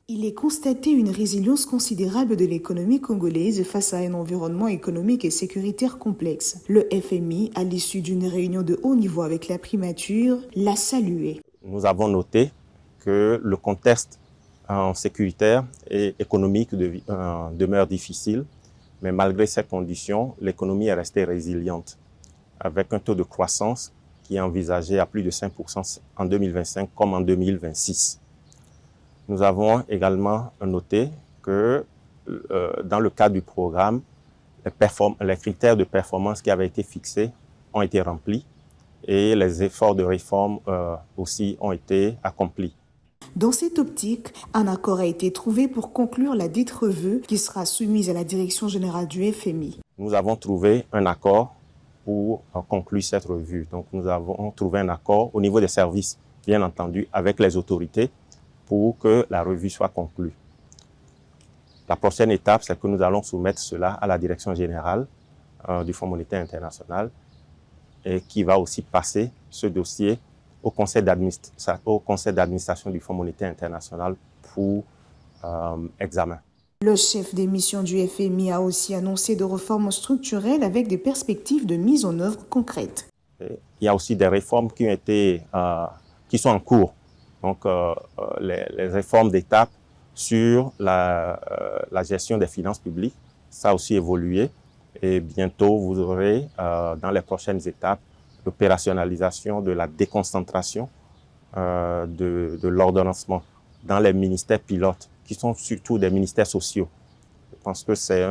Il est constaté une résilience considérable de l'économie congolaise face à un environnement économique et sécuritaire complexe. Le FMI, à l'issue d'une réunion de haut niveau avec la primature, l'a salué. Nous avons noté que le contexte sécuritaire et économique demeure difficile, mais malgré ces conditions, l'économie est restée résiliente, avec un taux de croissance qui est envisagé à plus de 5% en 2025 comme en 2026. Nous avons également noté que dans le cadre du programme, les critères de performance qui avaient été fixés ont été remplis et les efforts de réforme aussi ont été accomplis. Dans cette optique, un accord a été trouvé pour conclure la dite revue qui sera soumise à la direction générale du FMI. Nous avons trouvé un accord pour conclure cette revue. Donc nous avons trouvé un accord au niveau des services, bien entendu, avec les autorités pour que la revue soit conclue. La prochaine étape, c'est que nous allons soumettre cela à la direction générale du Fonds monétaire international et qui va aussi passer ce dossier au conseil d'administration du Fonds monétaire international pour examen. Le chef des missions du FMI a aussi annoncé de réformes structurelles avec des perspectives de mise en œuvre concrètes. Il y a aussi des réformes qui sont en cours. Donc, les réformes d'étape sur la gestion des finances publiques, ça a aussi évolué. Et bientôt, vous aurez, dans les prochaines étapes, l'opérationnalisation de la déconcentration de l'ordonnancement dans les ministères pilotes, qui sont surtout des ministères sociaux. Je pense que c'est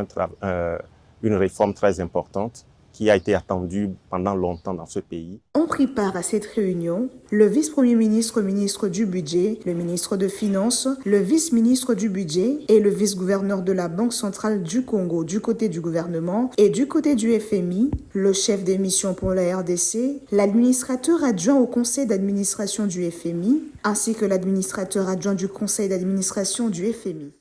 une réforme très importante qui a été attendue pendant longtemps dans ce pays. Ont pris part à cette réunion le vice-premier ministre, ministre du Budget, le ministre de Finances, le vice-ministre du Budget et le vice-gouverneur de la Banque centrale du Congo du côté du gouvernement et du côté du FMI, le chef des missions pour la RDC, l'administrateur adjoint au conseil d'administration du FMI, ainsi que l'administrateur adjoint du conseil d'administration du FMI.